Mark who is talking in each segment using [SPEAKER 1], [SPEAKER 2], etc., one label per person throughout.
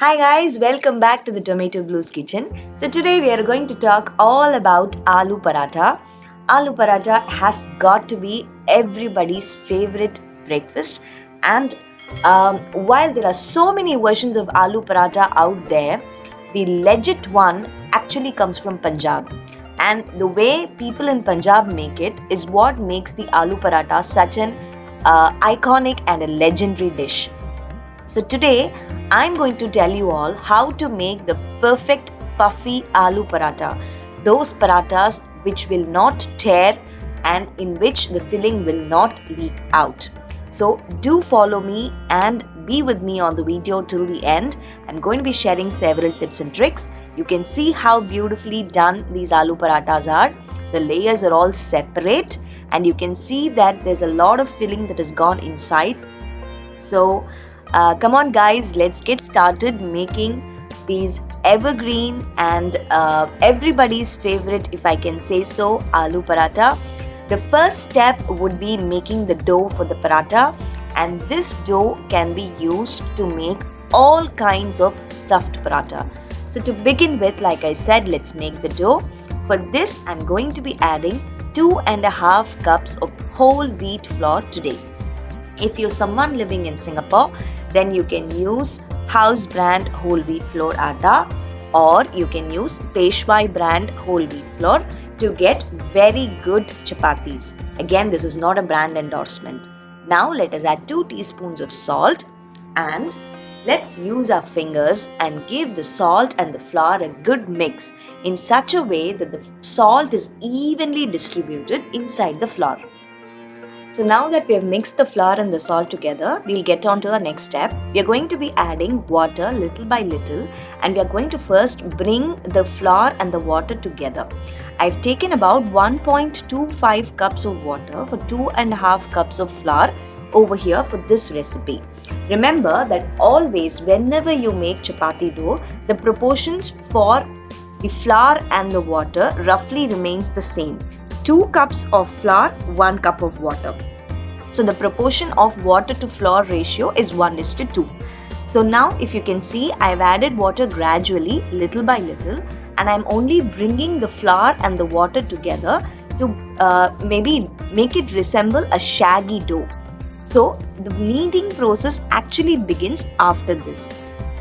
[SPEAKER 1] Hi guys, welcome back to the Tomato Blues kitchen. So today we are going to talk all about Aloo Paratha. Aloo Paratha has got to be everybody's favorite breakfast, and while there are so many versions of Aloo Paratha out there, the legit one actually comes from Punjab. And the way people in Punjab make it is what makes the Aloo Paratha such an iconic and a legendary dish. So today I'm going to tell you all how to make the perfect puffy aloo paratha. Those parathas which will not tear and in which the filling will not leak out. So do follow me and be with me on the video till the end. I'm going to be sharing several tips and tricks. You can see how beautifully done these aloo parathas are. The layers are all separate and you can see that there's a lot of filling that has gone inside. So come on guys, let's get started making these evergreen and everybody's favorite, if I can say so, aloo paratha. The first step would be making the dough for the paratha, and this dough can be used to make all kinds of stuffed paratha. So to begin with, like I said, let's make the dough. For this, I'm going to be adding 2.5 cups of whole wheat flour today. If you're someone living in Singapore, then you can use house brand whole wheat flour atta, or you can use Peshwai brand whole wheat flour to get very good chapatis. Again, this is not a brand endorsement. Now let us add 2 teaspoons of salt and let's use our fingers and give the salt and the flour a good mix in such a way that the salt is evenly distributed inside the flour. So now that we have mixed the flour and the salt together, we'll get on to the next step. We are going to be adding water little by little, and we are going to first bring the flour and the water together. I've taken about 1.25 cups of water for 2.5 cups of flour over here for this recipe. Remember that always whenever you make chapati dough, the proportions for the flour and the water roughly remains the same. 2 cups of flour, 1 cup of water. So the proportion of water to flour ratio is 1:2. So now if you can see, I've added water gradually, little by little, and I'm only bringing the flour and the water together to maybe make it resemble a shaggy dough. So the kneading process actually begins after this.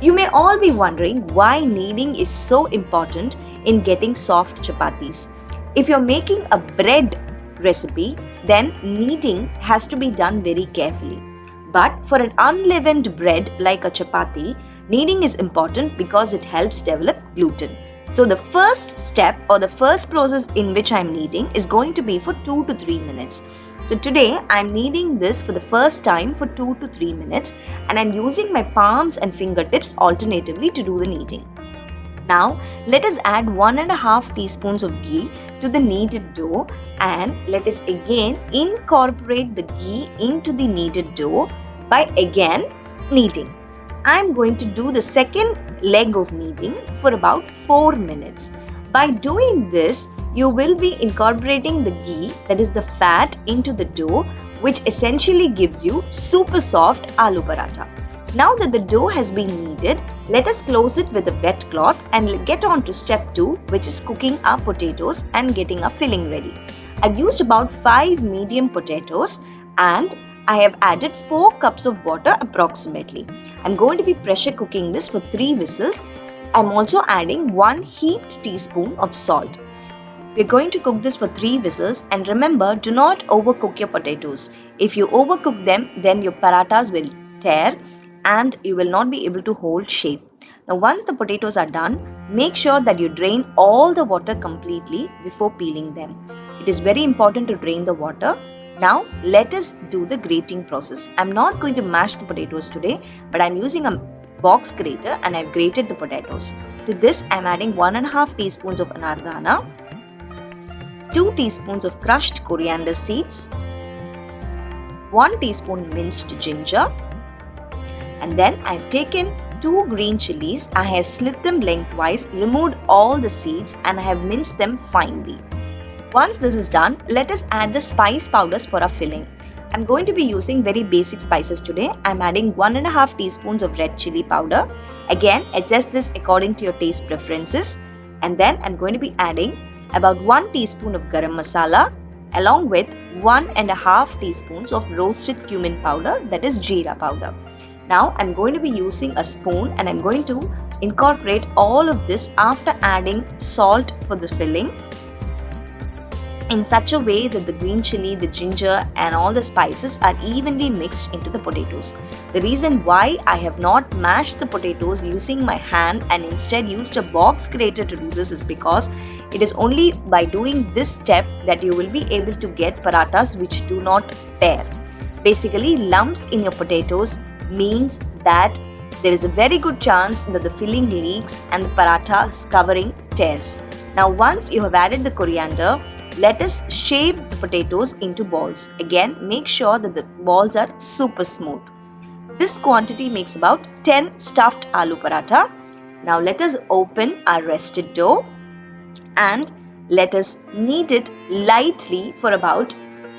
[SPEAKER 1] You may all be wondering why kneading is so important in getting soft chapatis. If you're making a bread recipe, then kneading has to be done very carefully. But for an unleavened bread like a chapati, kneading is important because it helps develop gluten. So the first step or the first process in which I'm kneading is going to be for 2 to 3 minutes. So today I'm kneading this for the first time for 2 to 3 minutes, and I'm using my palms and fingertips alternatively to do the kneading. Now let us add 1.5 teaspoons of ghee to the kneaded dough, and let us again incorporate the ghee into the kneaded dough by again kneading. I am going to do the second leg of kneading for about 4 minutes. By doing this, you will be incorporating the ghee, that is the fat, into the dough, which essentially gives you super soft aloo paratha. Now that the dough has been kneaded, let us close it with a wet cloth and get on to step 2, which is cooking our potatoes and getting our filling ready. I've used about 5 medium potatoes and I have added 4 cups of water approximately. I'm going to be pressure cooking this for 3 whistles. I'm also adding 1 heaped teaspoon of salt. We're going to cook this for 3 whistles, and remember, do not overcook your potatoes. If you overcook them, then your parathas will tear and you will not be able to hold shape. Now once the potatoes are done, make sure that you drain all the water completely before peeling them. It is very important to drain the water. Now let us do the grating process. I'm not going to mash the potatoes today, but I'm using a box grater and I've grated the potatoes. To this I'm adding 1.5 teaspoons of Anardhane, 2 teaspoons of crushed coriander seeds, 1 teaspoon minced ginger, and then I've taken 2 green chilies. I have slit them lengthwise, removed all the seeds, and I have minced them finely. Once this is done, let us add the spice powders for our filling. I'm going to be using very basic spices today. I'm adding 1.5 teaspoons of red chili powder. Again, adjust this according to your taste preferences. And then I'm going to be adding about 1 teaspoon of garam masala along with 1.5 teaspoons of roasted cumin powder, that is jeera powder. Now I'm going to be using a spoon and I'm going to incorporate all of this after adding salt for the filling in such a way that the green chili, the ginger and all the spices are evenly mixed into the potatoes. The reason why I have not mashed the potatoes using my hand and instead used a box grater to do this is because it is only by doing this step that you will be able to get parathas which do not tear. Basically, lumps in your potatoes means that there is a very good chance that the filling leaks and the paratha covering tears. Now once you have added the coriander, let us shape the potatoes into balls. Again, make sure that the balls are super smooth. This quantity makes about 10 stuffed aloo paratha. Now let us open our rested dough and let us knead it lightly for about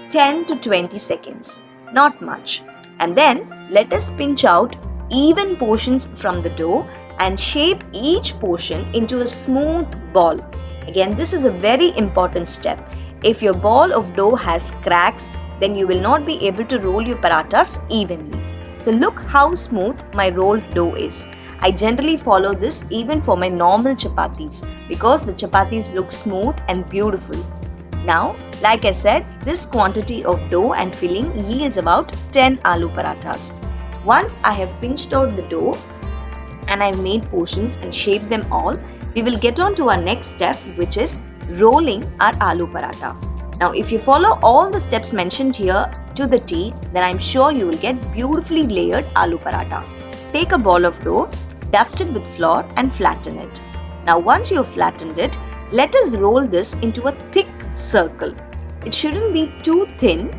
[SPEAKER 1] 10 to 20 seconds. Not much. And then let us pinch out even portions from the dough and shape each portion into a smooth ball. Again, this is a very important step. If your ball of dough has cracks, then you will not be able to roll your parathas evenly. So look how smooth my rolled dough is. I generally follow this even for my normal chapatis because the chapatis look smooth and beautiful. Now, like I said, this quantity of dough and filling yields about 10 aloo parathas. Once I have pinched out the dough and I've made portions and shaped them all, we will get on to our next step, which is rolling our aloo paratha. Now, if you follow all the steps mentioned here to the T, then I'm sure you will get beautifully layered aloo paratha. Take a ball of dough, dust it with flour and flatten it. Now, once you have flattened it, let us roll this into a thick circle. It shouldn't be too thin.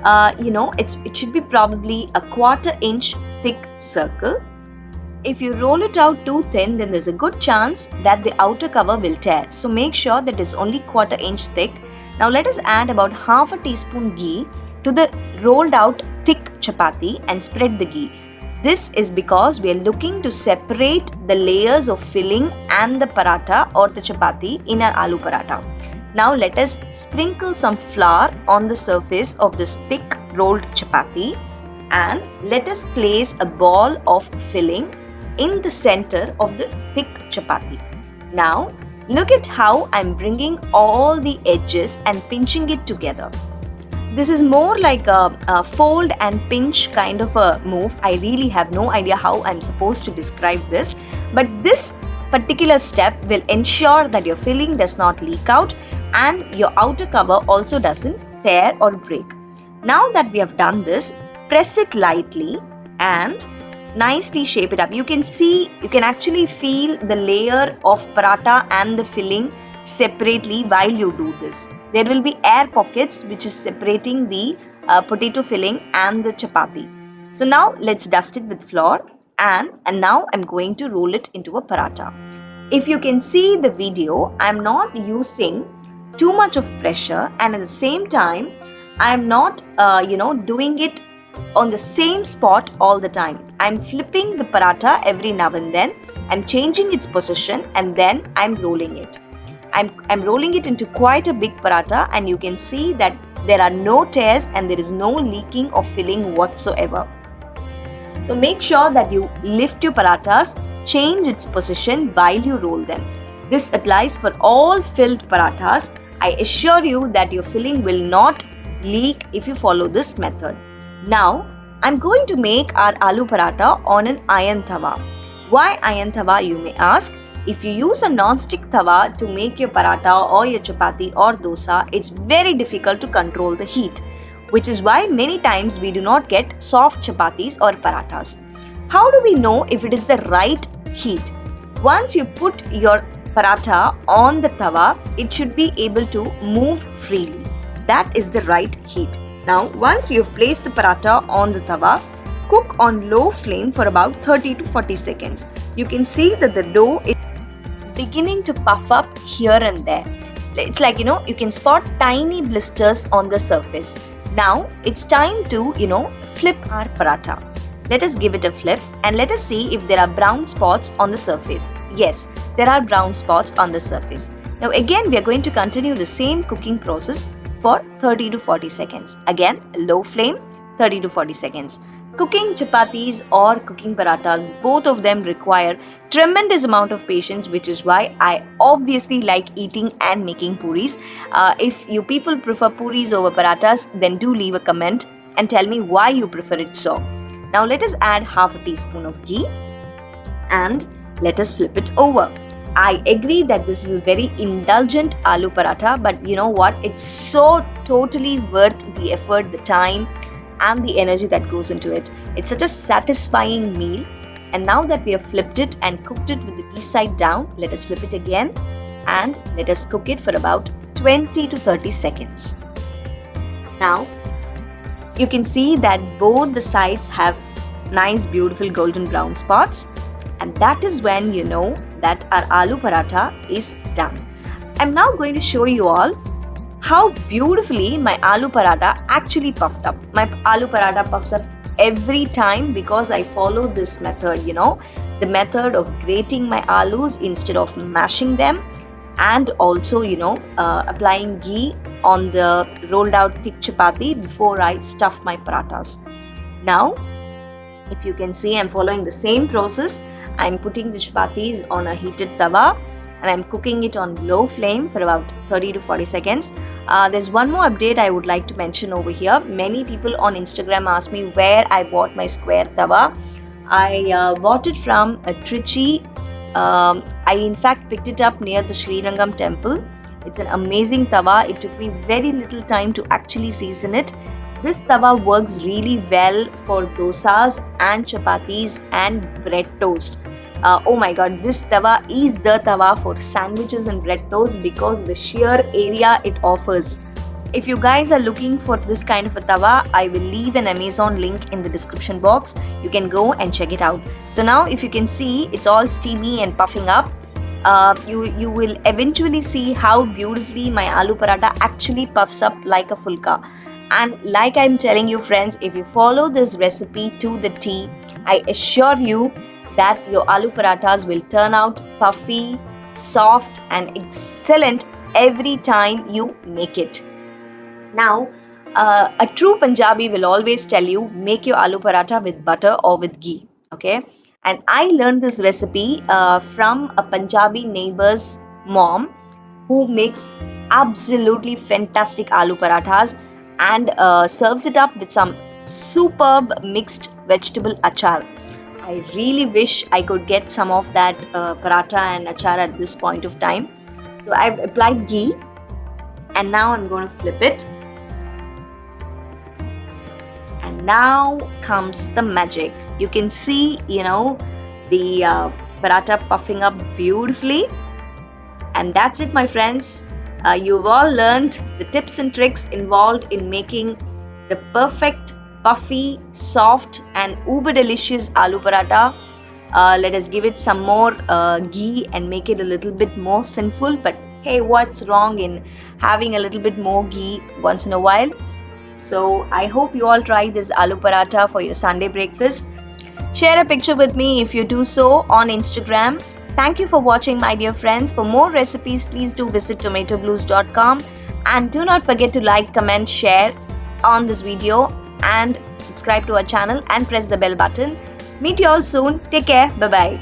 [SPEAKER 1] It should be probably a 1/4 inch thick circle. If you roll it out too thin, then there's a good chance that the outer cover will tear. So make sure that it's only 1/4 inch thick. Now let us add about 1/2 teaspoon ghee to the rolled out thick chapati and spread the ghee. This is because we are looking to separate the layers of filling and the paratha or the chapati in our aloo paratha. Now let us sprinkle some flour on the surface of this thick rolled chapati and let us place a ball of filling in the center of the thick chapati. Now look at how I'm bringing all the edges and pinching it together. This is more like a fold and pinch kind of a move. I really have no idea how I'm supposed to describe this, but this particular step will ensure that your filling does not leak out and your outer cover also doesn't tear or break. Now that we have done this, press it lightly and nicely shape it up. You can actually feel the layer of paratha and the filling separately while you do this. There will be air pockets which is separating the potato filling and the chapati. So now let's dust it with flour and now I'm going to roll it into a paratha. If you can see the video, I'm not using too much of pressure and at the same time I'm not doing it on the same spot all the time. I'm flipping the paratha every now and then. I'm changing its position and then I'm rolling it. I'm rolling it into quite a big paratha and you can see that there are no tears and there is no leaking of filling whatsoever. So make sure that you lift your parathas, change its position while you roll them. This applies for all filled parathas. I assure you that your filling will not leak if you follow this method. Now, I'm going to make our aloo paratha on an iron tawa. Why iron tawa, you may ask? If you use a non-stick tawa to make your paratha or your chapati or dosa, it's very difficult to control the heat, which is why many times we do not get soft chapatis or parathas. How do we know if it is the right heat? Once you put your paratha on the tawa, it should be able to move freely. That is the right heat. Now, once you have placed the paratha on the tawa, cook on low flame for about 30 to 40 seconds. You can see that the dough is beginning to puff up here and there. It's like, you can spot tiny blisters on the surface. Now it's time to, flip our paratha. Let us give it a flip and let us see if there are brown spots on the surface. Yes, there are brown spots on the surface. Now again, we are going to continue the same cooking process for 30 to 40 seconds. Again, low flame, 30 to 40 seconds. Cooking chapatis or cooking parathas, both of them require tremendous amount of patience, which is why I obviously like eating and making puris. If you people prefer puris over parathas, then do leave a comment and tell me why you prefer it so. Now let us add half a teaspoon of ghee and let us flip it over. I agree that this is a very indulgent aloo paratha, but you know what? It's so totally worth the effort, the time, and the energy that goes into it. It's such a satisfying meal. And now that we have flipped it and cooked it with the ghee side down, let us flip it again and let us cook it for about 20 to 30 seconds. Now, you can see that both the sides have nice beautiful golden brown spots, and that is when you know that our aloo paratha is done. I'm now going to show you all how beautifully my aloo paratha actually puffed up. My aloo paratha puffs up every time because I follow this method, the method of grating my aloos instead of mashing them, and also applying ghee on the rolled out thick chapati before I stuff my parathas. Now if you can see, I'm following the same process. I'm putting the chapatis on a heated tawa and I'm cooking it on low flame for about 30 to 40 seconds. There's one more update I would like to mention over here. Many people on Instagram ask me where I bought my square tawa. I bought it from a Trichy. I in fact picked it up near the Srirangam temple. It's an amazing tawa. It took me very little time to actually season it. This tawa works really well for dosas and chapatis and bread toast. Oh my god, this tawa is the tawa for sandwiches and bread toast because of the sheer area it offers. If you guys are looking for this kind of a tawa, I will leave an Amazon link in the description box. You can go and check it out. So now if you can see, it's all steamy and puffing up. You will eventually see how beautifully my aloo paratha actually puffs up like a phulka. And like I'm telling you friends, if you follow this recipe to the T, I assure you that your aloo parathas will turn out puffy, soft and excellent every time you make it. Now, a true Punjabi will always tell you, make your aloo paratha with butter or with ghee, okay? And I learned this recipe from a Punjabi neighbor's mom who makes absolutely fantastic aloo parathas and serves it up with some superb mixed vegetable achar. I really wish I could get some of that paratha and achar at this point of time. So I've applied ghee and now I'm going to flip it. And now comes the magic. You can see, the paratha puffing up beautifully. And that's it, my friends. You've all learned the tips and tricks involved in making the perfect, puffy, soft and uber delicious aloo paratha. Let us give it some more ghee and make it a little bit more sinful. But hey, what's wrong in having a little bit more ghee once in a while? So I hope you all try this aloo paratha for your Sunday breakfast. Share a picture with me if you do so on Instagram. Thank you for watching, my dear friends. For more recipes, please do visit tomatoblues.com and do not forget to like, comment, share on this video and subscribe to our channel and press the bell button. Meet you all soon. Take care. Bye-bye.